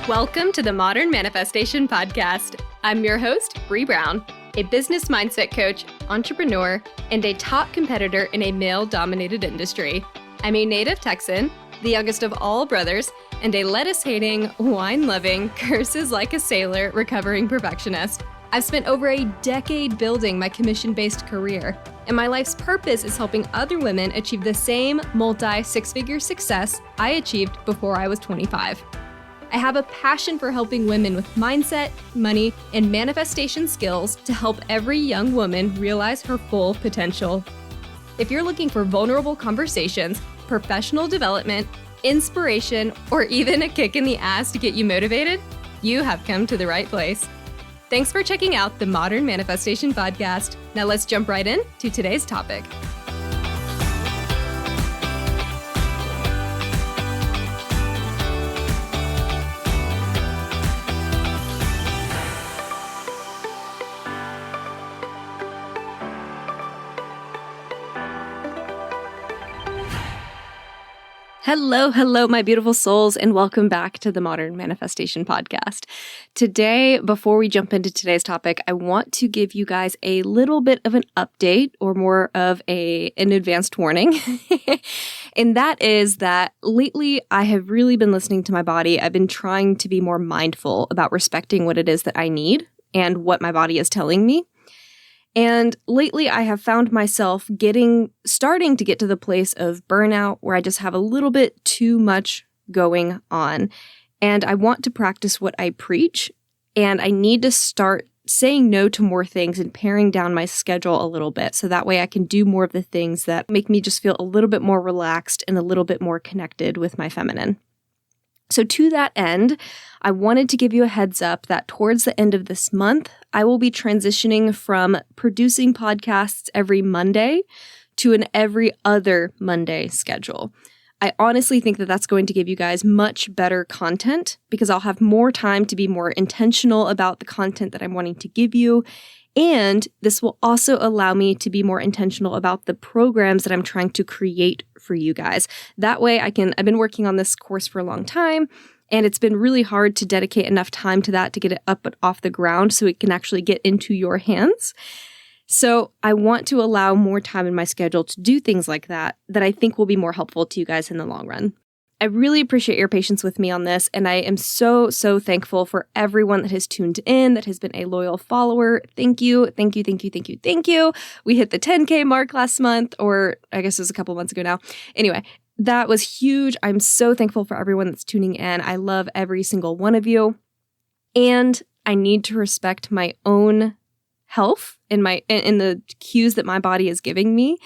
Welcome to the Modern Manifestation Podcast. I'm your host, Bree Brown, a business mindset coach, entrepreneur, and a top competitor in a male-dominated industry. I'm a native Texan, the youngest of all brothers, and a lettuce-hating, wine-loving, curses like a sailor, recovering perfectionist. I've spent over a decade building my commission-based career, and my life's purpose is helping other women achieve the same multi-six-figure success I achieved before I was 25. I have a passion for helping women with mindset, money, and manifestation skills to help every young woman realize her full potential. If you're looking for vulnerable conversations, professional development, inspiration, or even a kick in the ass to get you motivated, you have come to the right place. Thanks for checking out the Modern Manifestation Podcast. Now let's jump right in to today's topic. Hello, my beautiful souls, and welcome back to the Modern Manifestation Podcast. Today, before we jump into today's topic, I want to give you guys a little bit of an update, or more of an advanced warning. And that is that lately I have really been listening to my body. I've been trying to be more mindful about respecting what it is that I need and what my body is telling me. And lately I have found myself starting to get to the place of burnout where I just have a little bit too much going on. And I want to practice what I preach, and I need to start saying no to more things and paring down my schedule a little bit so that way I can do more of the things that make me just feel a little bit more relaxed and a little bit more connected with my feminine. So to that end, I wanted to give you a heads up that towards the end of this month, I will be transitioning from producing podcasts every Monday to an every other Monday schedule. I honestly think that that's going to give you guys much better content because I'll have more time to be more intentional about the content that I'm wanting to give you. And this will also allow me to be more intentional about the programs that I'm trying to create for you guys. That way I've been working on this course for a long time, and it's been really hard to dedicate enough time to that to get it up and off the ground so it can actually get into your hands. So I want to allow more time in my schedule to do things like that I think will be more helpful to you guys in the long run. I really appreciate your patience with me on this, and I am so thankful for everyone that has tuned in, that has been a loyal follower. Thank you. We hit the 10K mark last month, or I guess it was a couple months ago now. Anyway, that was huge. I'm so thankful for everyone that's tuning in. I love every single one of you, and I need to respect my own health and the cues that my body is giving me.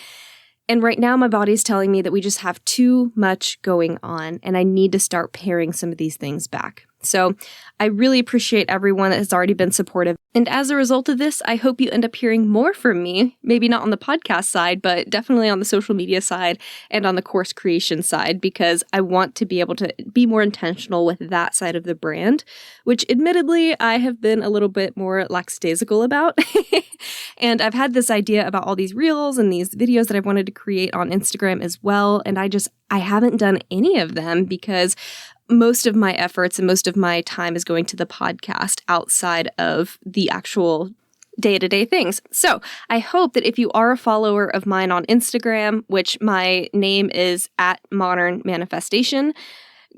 And right now, my body's telling me that we just have too much going on, and I need to start paring some of these things back. So I really appreciate everyone that has already been supportive. And as a result of this, I hope you end up hearing more from me, maybe not on the podcast side, but definitely on the social media side and on the course creation side, because I want to be able to be more intentional with that side of the brand, which admittedly I have been a little bit more lackadaisical about. And I've had this idea about all these reels and these videos that I've wanted to create on Instagram as well. And I haven't done any of them because most of my efforts and most of my time is going to the podcast outside of the actual day-to-day things. So I hope that if you are a follower of mine on Instagram, which my name is @modernmanifestation,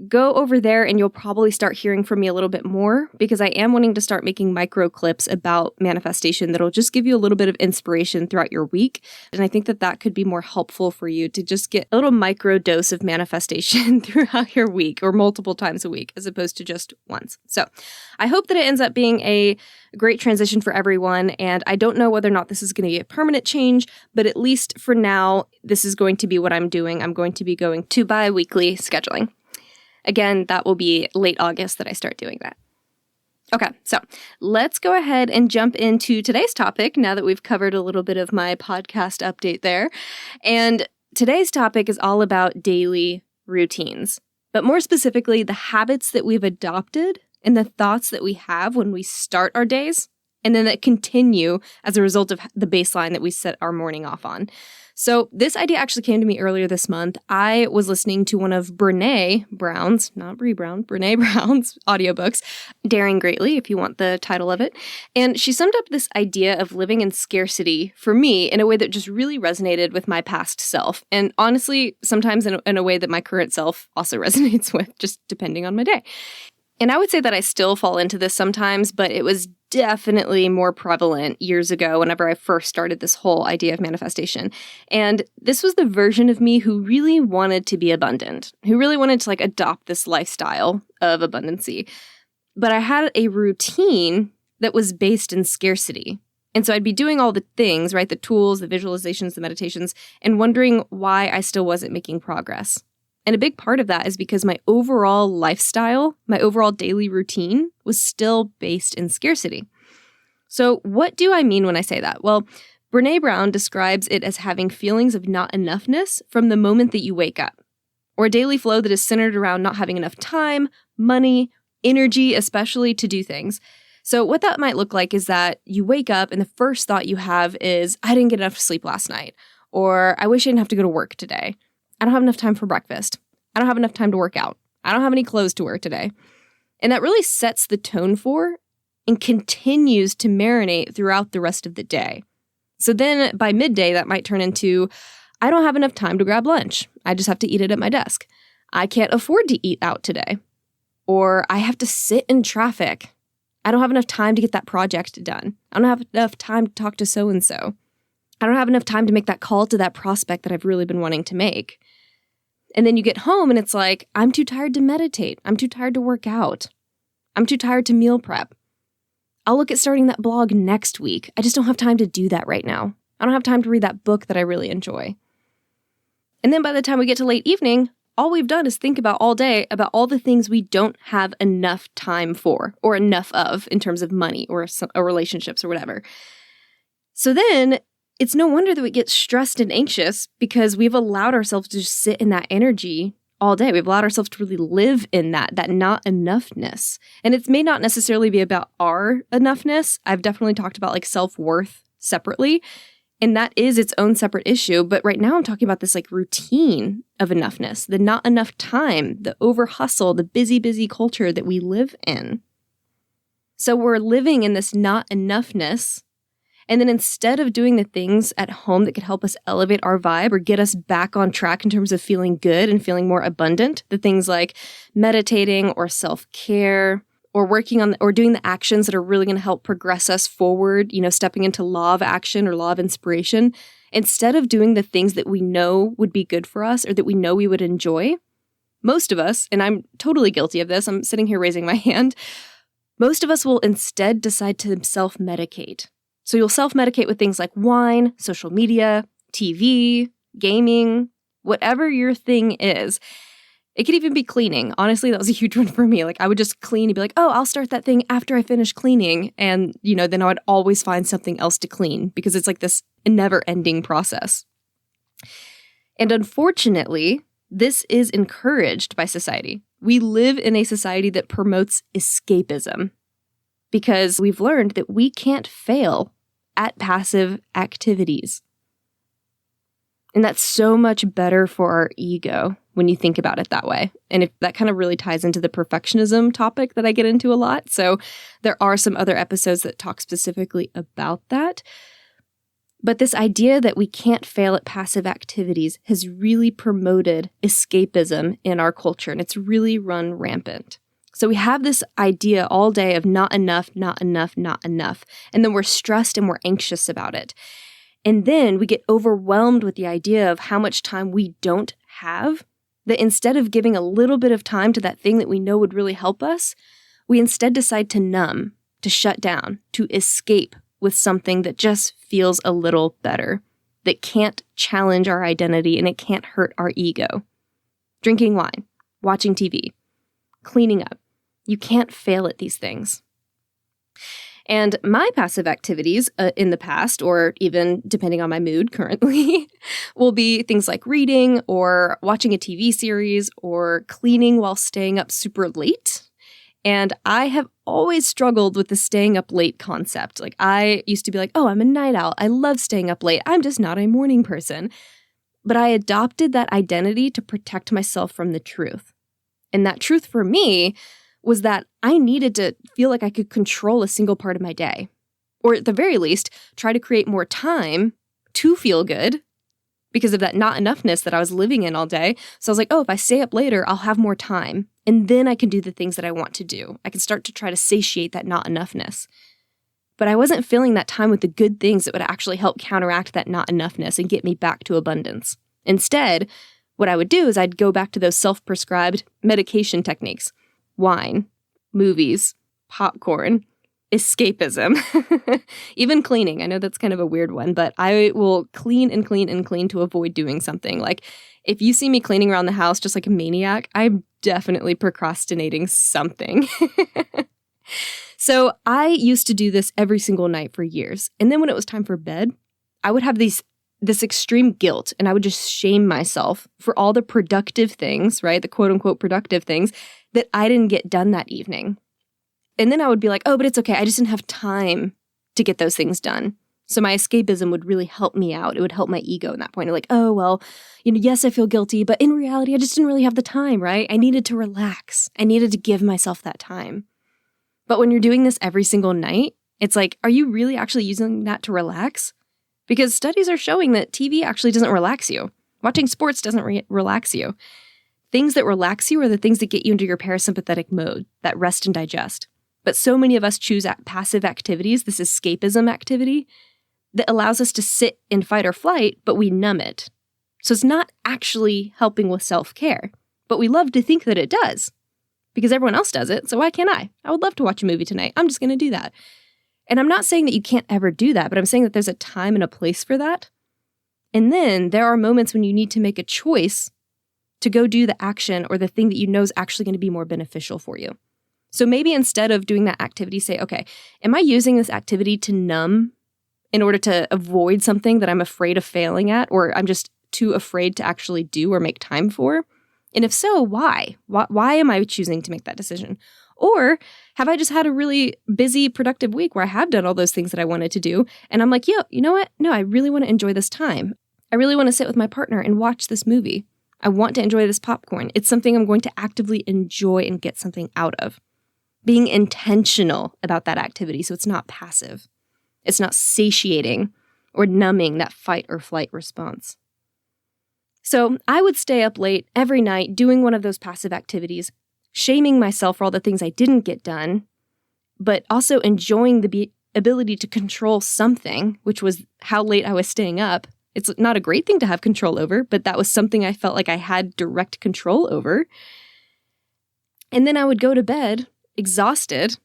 go over there and you'll probably start hearing from me a little bit more because I am wanting to start making micro clips about manifestation that'll just give you a little bit of inspiration throughout your week. And I think that could be more helpful for you to just get a little micro dose of manifestation throughout your week or multiple times a week as opposed to just once. So I hope that it ends up being a great transition for everyone. And I don't know whether or not this is going to be a permanent change, but at least for now, this is going to be what I'm doing. I'm going to be going to bi-weekly scheduling. Again, that will be late August that I start doing that. Okay, so let's go ahead and jump into today's topic now that we've covered a little bit of my podcast update there. And today's topic is all about daily routines, but more specifically, the habits that we've adopted and the thoughts that we have when we start our days and then that continue as a result of the baseline that we set our morning off on. So this idea actually came to me earlier this month. I was listening to one of Brene Brown's, not Bree Brown, Brene Brown's audiobooks, Daring Greatly, if you want the title of it. And she summed up this idea of living in scarcity for me in a way that just really resonated with my past self. And honestly, sometimes in a way that my current self also resonates with, just depending on my day. And I would say that I still fall into this sometimes, but it was definitely more prevalent years ago whenever I first started this whole idea of manifestation. And this was the version of me who really wanted to be abundant, who really wanted to adopt this lifestyle of abundancy. But I had a routine that was based in scarcity. And so I'd be doing all the things, right? The tools, the visualizations, the meditations, and wondering why I still wasn't making progress. And a big part of that is because my overall lifestyle, my overall daily routine was still based in scarcity. So what do I mean when I say that? Well, Brene Brown describes it as having feelings of not enoughness from the moment that you wake up, or a daily flow that is centered around not having enough time, money, energy, especially to do things. So what that might look like is that you wake up and the first thought you have is, I didn't get enough sleep last night, or I wish I didn't have to go to work today. I don't have enough time for breakfast. I don't have enough time to work out. I don't have any clothes to wear today. And that really sets the tone for and continues to marinate throughout the rest of the day. So then by midday, that might turn into, I don't have enough time to grab lunch. I just have to eat it at my desk. I can't afford to eat out today. Or I have to sit in traffic. I don't have enough time to get that project done. I don't have enough time to talk to so-and-so. I don't have enough time to make that call to that prospect that I've really been wanting to make. And then you get home and it's like, I'm too tired to meditate. I'm too tired to work out. I'm too tired to meal prep. I'll look at starting that blog next week. I just don't have time to do that right now. I don't have time to read that book that I really enjoy. And then by the time we get to late evening, all we've done is think about all day about all the things we don't have enough time for or enough of in terms of money or relationships or whatever. So then it's no wonder that we get stressed and anxious because we've allowed ourselves to just sit in that energy all day. We've allowed ourselves to really live in that not enoughness. And it may not necessarily be about our enoughness. I've definitely talked about self-worth separately, and that is its own separate issue. But right now I'm talking about this routine of enoughness, the not enough time, the over hustle, the busy culture that we live in. So we're living in this not enoughness. And then instead of doing the things at home that could help us elevate our vibe or get us back on track in terms of feeling good and feeling more abundant, the things like meditating or self-care or working on or doing the actions that are really going to help progress us forward, stepping into law of action or law of inspiration, instead of doing the things that we know would be good for us or that we know we would enjoy, most of us, and I'm totally guilty of this, I'm sitting here raising my hand, most of us will instead decide to self-medicate. So you'll self-medicate with things like wine, social media, TV, gaming, whatever your thing is. It could even be cleaning. Honestly, that was a huge one for me. I would just clean and be like, oh, I'll start that thing after I finish cleaning. And, then I would always find something else to clean because it's this never-ending process. And unfortunately, this is encouraged by society. We live in a society that promotes escapism because we've learned that we can't fail at passive activities. And that's so much better for our ego when you think about it that way. And if that kind of really ties into the perfectionism topic that I get into a lot. So there are some other episodes that talk specifically about that. But this idea that we can't fail at passive activities has really promoted escapism in our culture, and it's really run rampant. So we have this idea all day of not enough, not enough, not enough. And then we're stressed and we're anxious about it. And then we get overwhelmed with the idea of how much time we don't have, that instead of giving a little bit of time to that thing that we know would really help us, we instead decide to numb, to shut down, to escape with something that just feels a little better, that can't challenge our identity and it can't hurt our ego. Drinking wine, watching TV, cleaning up. You can't fail at these things. And my passive activities in the past, or even depending on my mood currently, will be things like reading or watching a TV series or cleaning while staying up super late. And I have always struggled with the staying up late concept. Like, I used to be like, oh, I'm a night owl. I love staying up late. I'm just not a morning person. But I adopted that identity to protect myself from the truth. And that truth for me was that I needed to feel like I could control a single part of my day. Or at the very least, try to create more time to feel good because of that not enoughness that I was living in all day. So I was like, oh, if I stay up later, I'll have more time. And then I can do the things that I want to do. I can start to try to satiate that not enoughness. But I wasn't filling that time with the good things that would actually help counteract that not enoughness and get me back to abundance. Instead, what I would do is I'd go back to those self-prescribed medication techniques. Wine, movies, popcorn, escapism, even cleaning. I know that's kind of a weird one, but I will clean and clean and clean to avoid doing something. Like, if you see me cleaning around the house just like a maniac, I'm definitely procrastinating something. So I used to do this every single night for years. And then when it was time for bed, I would have this extreme guilt, and I would just shame myself for all the productive things, right? The quote unquote productive things that I didn't get done that evening. And then I would be like, oh, but it's okay. I just didn't have time to get those things done. So my escapism would really help me out. It would help my ego in that point. Like, oh, well, yes, I feel guilty, but in reality, I just didn't really have the time, right? I needed to relax. I needed to give myself that time. But when you're doing this every single night, it's like, are you really actually using that to relax? Because studies are showing that TV actually doesn't relax you. Watching sports doesn't relax you. Things that relax you are the things that get you into your parasympathetic mode, that rest and digest. But so many of us choose passive activities, this escapism activity, that allows us to sit in fight or flight, but we numb it. So it's not actually helping with self-care, but we love to think that it does because everyone else does it, so why can't I? I would love to watch a movie tonight. I'm just going to do that. And I'm not saying that you can't ever do that, but I'm saying that there's a time and a place for that. And then there are moments when you need to make a choice to go do the action or the thing that you know is actually going to be more beneficial for you. So maybe instead of doing that activity, say, okay, am I using this activity to numb in order to avoid something that I'm afraid of failing at, or I'm just too afraid to actually do or make time for? And if so, why? Why am I choosing to make that decision? Or have I just had a really busy, productive week where I have done all those things that I wanted to do? And I'm like, yo, you know what? No, I really want to enjoy this time. I really want to sit with my partner and watch this movie. I want to enjoy this popcorn. It's something I'm going to actively enjoy and get something out of. Being intentional about that activity so it's not passive. It's not satiating or numbing that fight or flight response. So I would stay up late every night doing one of those passive activities, shaming myself for all the things I didn't get done, but also enjoying the ability to control something, which was how late I was staying up. It's not a great thing to have control over, but that was something I felt like I had direct control over. And then I would go to bed exhausted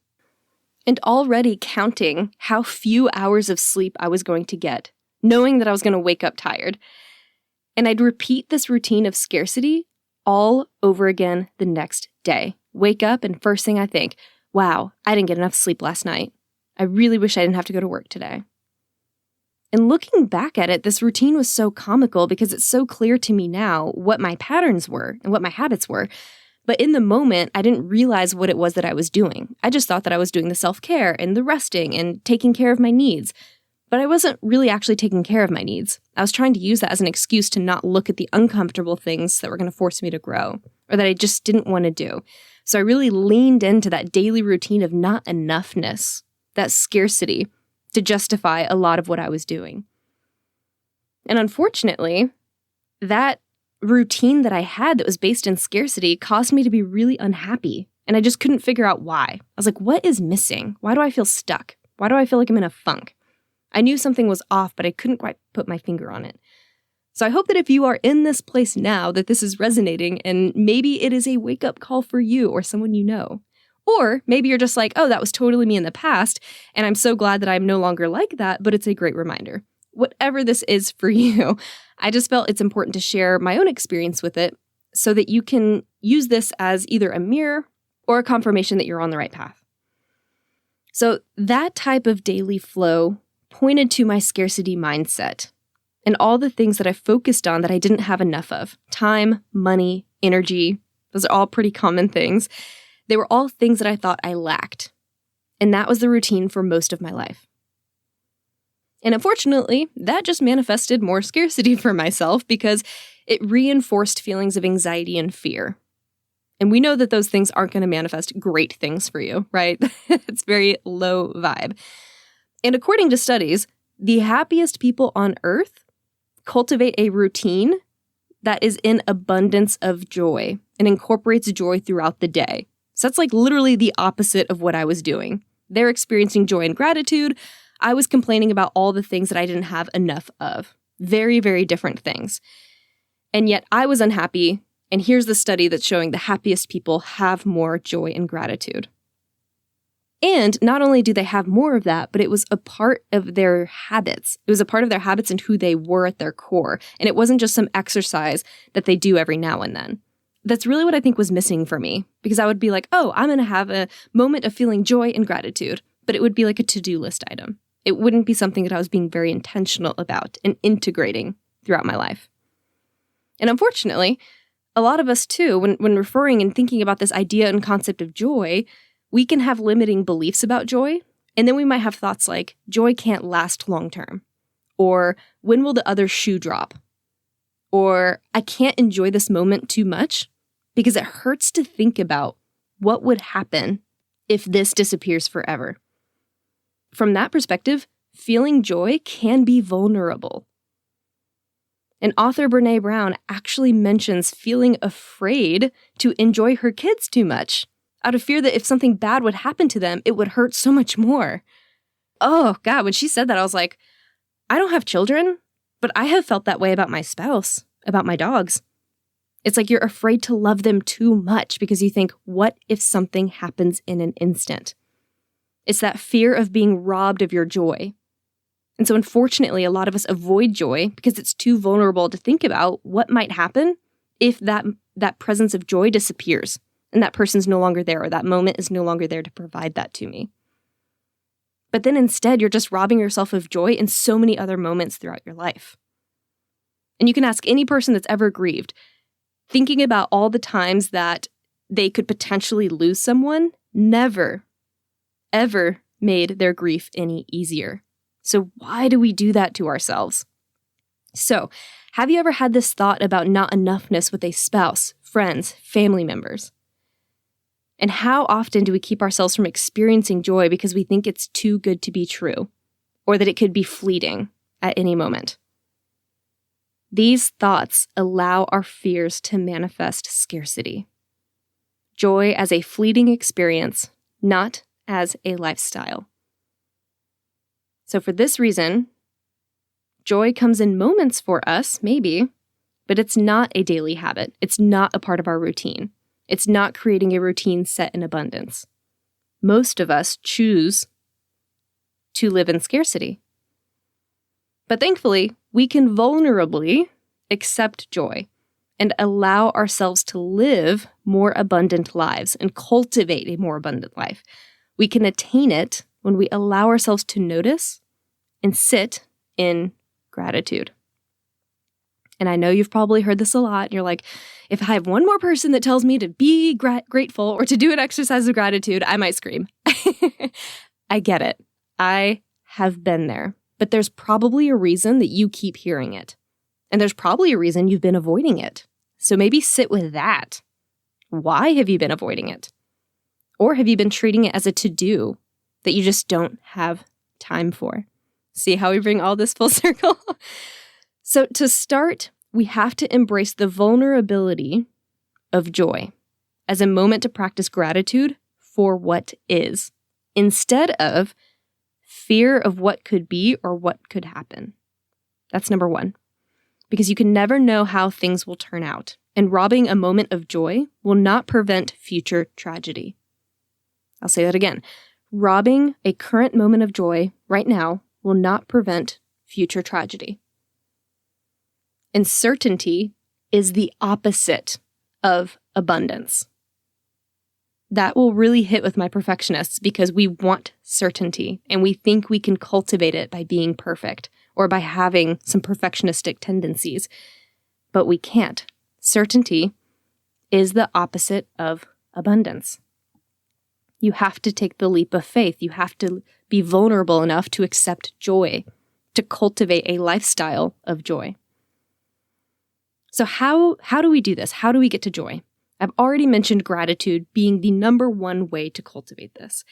and already counting how few hours of sleep I was going to get, knowing that I was going to wake up tired. And I'd repeat this routine of scarcity all over again the next day. Wake up and first thing I think, wow, I didn't get enough sleep last night. I really wish I didn't have to go to work today. And looking back at it, this routine was so comical because it's so clear to me now what my patterns were and what my habits were. But in the moment, I didn't realize what it was that I was doing. I just thought that I was doing the self-care and the resting and taking care of my needs. But I wasn't really actually taking care of my needs. I was trying to use that as an excuse to not look at the uncomfortable things that were going to force me to grow or that I just didn't want to do. So I really leaned into that daily routine of not enoughness, that scarcity, to justify a lot of what I was doing. And unfortunately, that routine that I had that was based in scarcity caused me to be really unhappy. And I just couldn't figure out why. I was like, what is missing? Why do I feel stuck? Why do I feel like I'm in a funk? I knew something was off, but I couldn't quite put my finger on it. So I hope that if you are in this place now, that this is resonating and maybe it is a wake-up call for you or someone you know. Or maybe you're just like, oh, that was totally me in the past, and I'm so glad that I'm no longer like that, but it's a great reminder. Whatever this is for you, I just felt it's important to share my own experience with it so that you can use this as either a mirror or a confirmation that you're on the right path. So that type of daily flow pointed to my scarcity mindset and all the things that I focused on that I didn't have enough of. Time, money, energy, those are all pretty common things They were all things that I thought I lacked. And that was the routine for most of my life. And unfortunately, that just manifested more scarcity for myself because it reinforced feelings of anxiety and fear. And we know that those things aren't going to manifest great things for you, right? It's very low vibe. And according to studies, the happiest people on earth cultivate a routine that is in abundance of joy and incorporates joy throughout the day. So that's like literally the opposite of what I was doing. They're experiencing joy and gratitude. I was complaining about all the things that I didn't have enough of. Very, very different things. And yet I was unhappy. And here's the study that's showing the happiest people have more joy and gratitude. And not only do they have more of that, but it was a part of their habits. It was a part of their habits and who they were at their core. And it wasn't just some exercise that they do every now and then. That's really what I think was missing for me, because I would be like, oh, I'm going to have a moment of feeling joy and gratitude, but it would be like a to-do list item. It wouldn't be something that I was being very intentional about and integrating throughout my life. And unfortunately, a lot of us too, when referring and thinking about this idea and concept of joy, we can have limiting beliefs about joy, and then we might have thoughts like, joy can't last long term, or when will the other shoe drop, or I can't enjoy this moment too much because it hurts to think about what would happen if this disappears forever. From that perspective, feeling joy can be vulnerable. And author Brené Brown actually mentions feeling afraid to enjoy her kids too much, out of fear that if something bad would happen to them, it would hurt so much more. Oh, God, when she said that, I was like, I don't have children, but I have felt that way about my spouse, about my dogs. It's like you're afraid to love them too much because you think, what if something happens in an instant? It's that fear of being robbed of your joy. And so unfortunately, a lot of us avoid joy because it's too vulnerable to think about what might happen if that presence of joy disappears and that person's no longer there or that moment is no longer there to provide that to me. But then instead, you're just robbing yourself of joy in so many other moments throughout your life. And you can ask any person that's ever grieved, thinking about all the times that they could potentially lose someone, never, ever made their grief any easier. So why do we do that to ourselves? So, have you ever had this thought about not enoughness with a spouse, friends, family members? And how often do we keep ourselves from experiencing joy because we think it's too good to be true, or that it could be fleeting at any moment? These thoughts allow our fears to manifest scarcity. Joy as a fleeting experience, not as a lifestyle. So for this reason, joy comes in moments for us, maybe, but it's not a daily habit. It's not a part of our routine. It's not creating a routine set in abundance. Most of us choose to live in scarcity. But thankfully, we can vulnerably accept joy and allow ourselves to live more abundant lives and cultivate a more abundant life. We can attain it when we allow ourselves to notice and sit in gratitude. And I know you've probably heard this a lot. And you're like, if I have one more person that tells me to be grateful or to do an exercise of gratitude, I might scream. I get it. I have been there. But there's probably a reason that you keep hearing it. And there's probably a reason you've been avoiding it. So maybe sit with that. Why have you been avoiding it? Or have you been treating it as a to-do that you just don't have time for? See how we bring all this full circle? So to start, we have to embrace the vulnerability of joy as a moment to practice gratitude for what is, instead of fear of what could be or what could happen. That's number one. Because you can never know how things will turn out, and robbing a moment of joy will not prevent future tragedy. I'll say that again. Robbing a current moment of joy right now will not prevent future tragedy. And certainty is the opposite of abundance. That will really hit with my perfectionists because we want certainty and we think we can cultivate it by being perfect or by having some perfectionistic tendencies. But we can't. Certainty is the opposite of abundance. You have to take the leap of faith. You have to be vulnerable enough to accept joy, to cultivate a lifestyle of joy. So how do we do this? How do we get to joy? I've already mentioned gratitude being the number one way to cultivate this.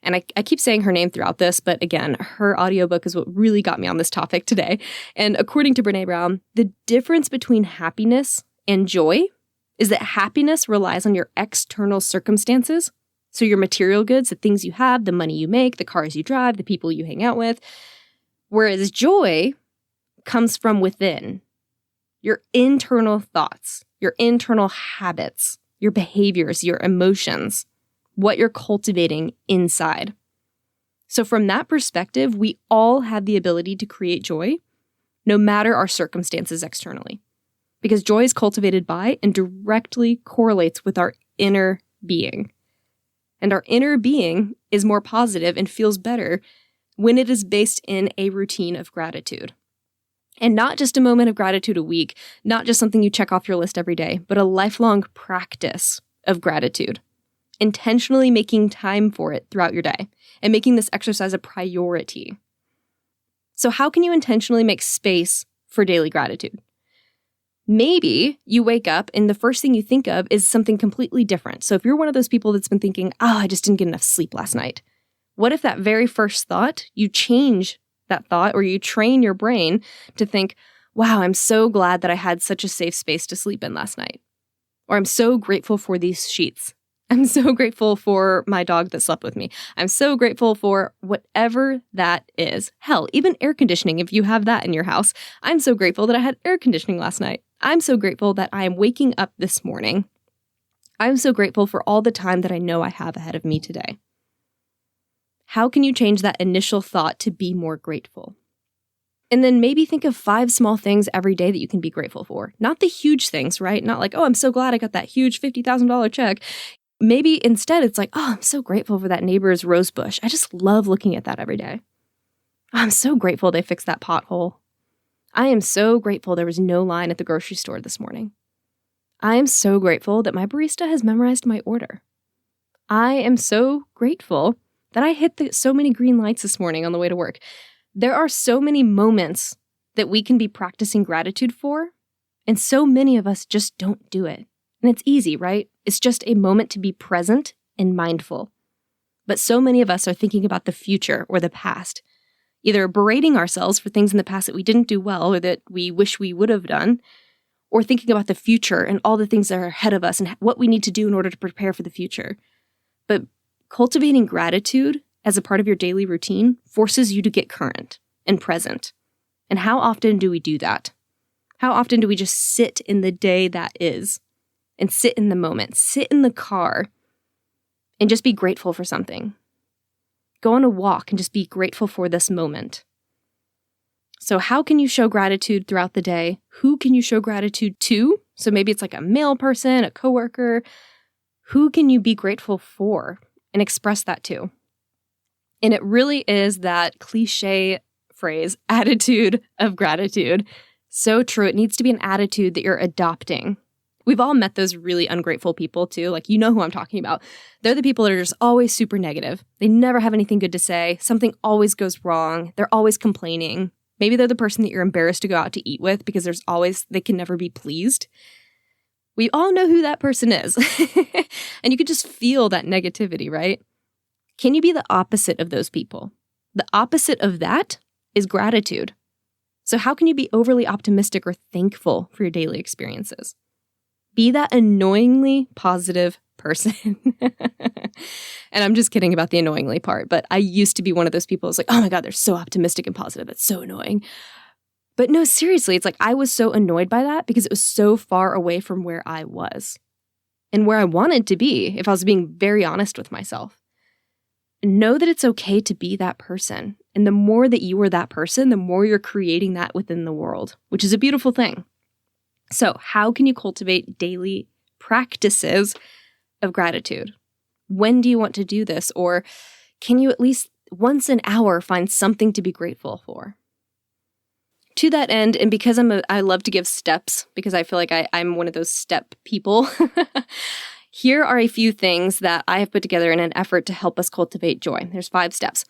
And I keep saying her name throughout this, but again, her audiobook is what really got me on this topic today. And according to Brene Brown, the difference between happiness and joy is that happiness relies on your external circumstances. So your material goods, the things you have, the money you make, the cars you drive, the people you hang out with. Whereas joy comes from within. Your internal thoughts, your internal habits, your behaviors, your emotions, what you're cultivating inside. So from that perspective, we all have the ability to create joy, no matter our circumstances externally. Because joy is cultivated by and directly correlates with our inner being. And our inner being is more positive and feels better when it is based in a routine of gratitude. And not just a moment of gratitude a week, not just something you check off your list every day, but a lifelong practice of gratitude. Intentionally making time for it throughout your day and making this exercise a priority. So how can you intentionally make space for daily gratitude? Maybe you wake up and the first thing you think of is something completely different. So if you're one of those people that's been thinking, I just didn't get enough sleep last night. What if that very first thought, you change that thought or you train your brain to think, wow, I'm so glad that I had such a safe space to sleep in last night. Or I'm so grateful for these sheets. I'm so grateful for my dog that slept with me. I'm so grateful for whatever that is. Hell, even air conditioning, if you have that in your house. I'm so grateful that I had air conditioning last night. I'm so grateful that I am waking up this morning. I'm so grateful for all the time that I know I have ahead of me today. How can you change that initial thought to be more grateful? And then maybe think of 5 small things every day that you can be grateful for. Not the huge things, right? Not like, I'm so glad I got that huge $50,000 check. Maybe instead it's like, I'm so grateful for that neighbor's rose bush. I just love looking at that every day. I'm so grateful they fixed that pothole. I am so grateful there was no line at the grocery store this morning. I am so grateful that my barista has memorized my order. I am so grateful that I hit so many green lights this morning on the way to work. There are so many moments that we can be practicing gratitude for, and so many of us just don't do it. And it's easy, right? It's just a moment to be present and mindful. But so many of us are thinking about the future or the past, either berating ourselves for things in the past that we didn't do well or that we wish we would have done, or thinking about the future and all the things that are ahead of us and what we need to do in order to prepare for the future. But cultivating gratitude as a part of your daily routine forces you to get current and present. And how often do we do that? How often do we just sit in the day that is and sit in the moment, sit in the car and just be grateful for something? Go on a walk and just be grateful for this moment. So how can you show gratitude throughout the day? Who can you show gratitude to? So maybe it's like a male person, a coworker. Who can you be grateful for and express that to? And it really is that cliche phrase, attitude of gratitude. So true. It needs to be an attitude that you're adopting. We've all met those really ungrateful people too. Like, you know who I'm talking about. They're the people that are just always super negative. They never have anything good to say. Something always goes wrong. They're always complaining. Maybe they're the person that you're embarrassed to go out to eat with because they can never be pleased. We all know who that person is. And you could just feel that negativity, right? Can you be the opposite of those people? The opposite of that is gratitude. So how can you be overly optimistic or thankful for your daily experiences? Be that annoyingly positive person. And I'm just kidding about the annoyingly part, but I used to be one of those people who's like, oh my God, they're so optimistic and positive. It's so annoying. But no, seriously, it's like I was so annoyed by that because it was so far away from where I was and where I wanted to be, if I was being very honest with myself. Know that it's okay to be that person. And the more that you are that person, the more you're creating that within the world, which is a beautiful thing. So how can you cultivate daily practices of gratitude? When do you want to do this? Or can you at least once an hour find something to be grateful for? To that end, and because I love to give steps, because I feel like I'm one of those step people, Here are a few things that I have put together in an effort to help us cultivate joy. There's 5 steps.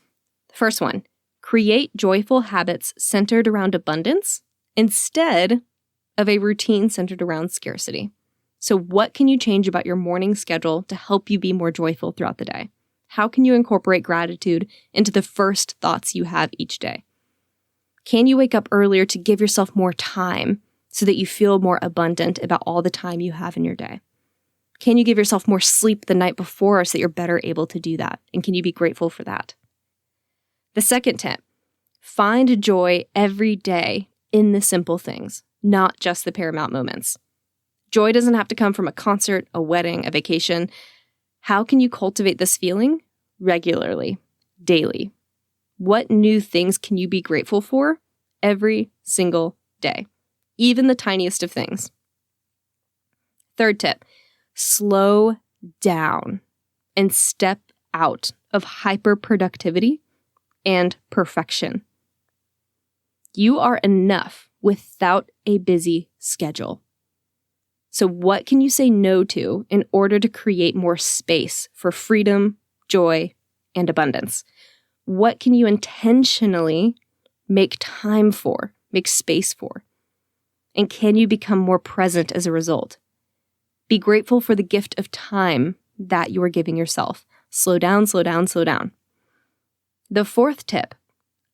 The first one, create joyful habits centered around abundance instead of a routine centered around scarcity. So what can you change about your morning schedule to help you be more joyful throughout the day? How can you incorporate gratitude into the first thoughts you have each day? Can you wake up earlier to give yourself more time so that you feel more abundant about all the time you have in your day? Can you give yourself more sleep the night before so that you're better able to do that? And can you be grateful for that? The second tip, find joy every day in the simple things, not just the paramount moments. Joy doesn't have to come from a concert, a wedding, a vacation. How can you cultivate this feeling? Regularly, daily. What new things can you be grateful for every single day? Even the tiniest of things. Third tip, slow down and step out of hyperproductivity and perfection. You are enough without a busy schedule. So what can you say no to in order to create more space for freedom, joy, and abundance? What can you intentionally make time for, make space for? And can you become more present as a result? Be grateful for the gift of time that you are giving yourself. Slow down, slow down, slow down. The fourth tip,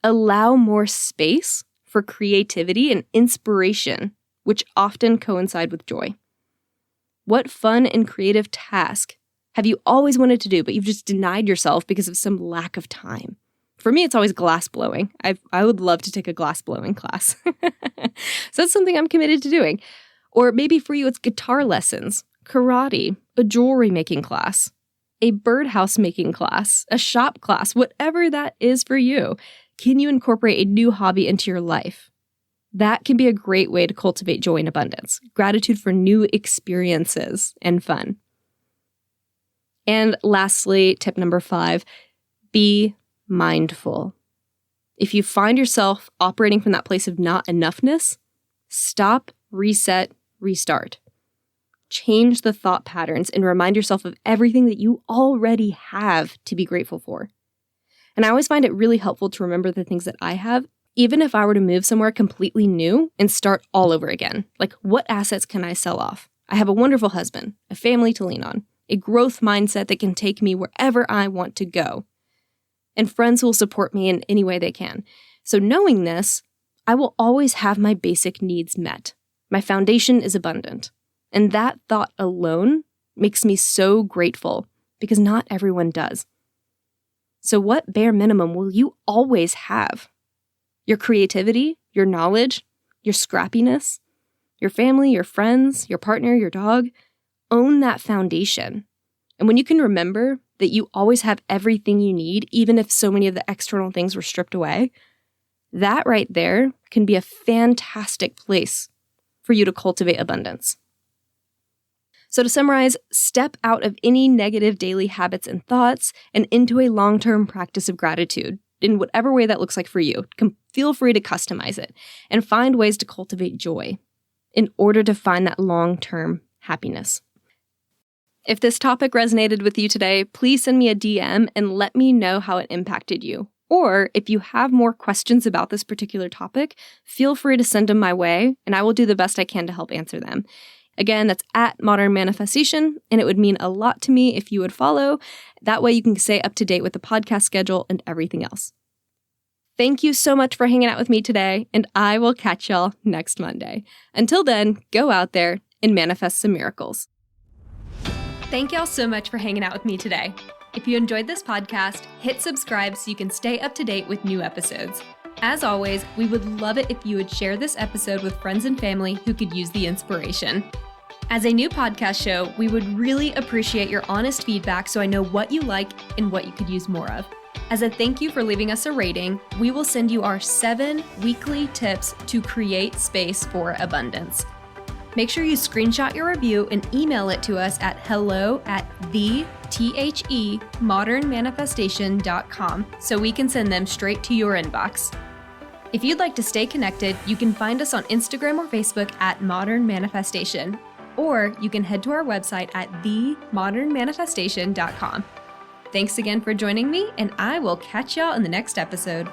allow more space for creativity and inspiration, which often coincide with joy. What fun and creative task have you always wanted to do, but you've just denied yourself because of some lack of time? For me, it's always glass blowing. I would love to take a glass blowing class. So that's something I'm committed to doing. Or maybe for you, it's guitar lessons, karate, a jewelry making class, a birdhouse making class, a shop class, whatever that is for you. Can you incorporate a new hobby into your life? That can be a great way to cultivate joy and abundance, gratitude for new experiences and fun. And lastly, tip number 5, be mindful. If you find yourself operating from that place of not enoughness, stop, reset, restart. Change the thought patterns and remind yourself of everything that you already have to be grateful for. And I always find it really helpful to remember the things that I have, even if I were to move somewhere completely new and start all over again. Like, what assets can I sell off? I have a wonderful husband, a family to lean on, a growth mindset that can take me wherever I want to go, and friends who will support me in any way they can. So knowing this, I will always have my basic needs met. My foundation is abundant. And that thought alone makes me so grateful because not everyone does. So what bare minimum will you always have? Your creativity, your knowledge, your scrappiness, your family, your friends, your partner, your dog. Own that foundation. And when you can remember that you always have everything you need, even if so many of the external things were stripped away, that right there can be a fantastic place for you to cultivate abundance. So to summarize, step out of any negative daily habits and thoughts and into a long-term practice of gratitude in whatever way that looks like for you. Feel free to customize it and find ways to cultivate joy in order to find that long-term happiness. If this topic resonated with you today, please send me a DM and let me know how it impacted you. Or if you have more questions about this particular topic, feel free to send them my way and I will do the best I can to help answer them. Again, that's at Modern Manifestation, and it would mean a lot to me if you would follow. That way you can stay up to date with the podcast schedule and everything else. Thank you so much for hanging out with me today, and I will catch y'all next Monday. Until then, go out there and manifest some miracles. Thank y'all so much for hanging out with me today. If you enjoyed this podcast, hit subscribe so you can stay up to date with new episodes. As always, we would love it if you would share this episode with friends and family who could use the inspiration. As a new podcast show, we would really appreciate your honest feedback so I know what you like and what you could use more of. As a thank you for leaving us a rating, we will send you our 7 weekly tips to create space for abundance. Make sure you screenshot your review and email it to us at hello@modernmanifestation.com so we can send them straight to your inbox. If you'd like to stay connected, you can find us on Instagram or Facebook at Modern Manifestation. or you can head to our website at themodernmanifestation.com. Thanks again for joining me, and I will catch y'all in the next episode.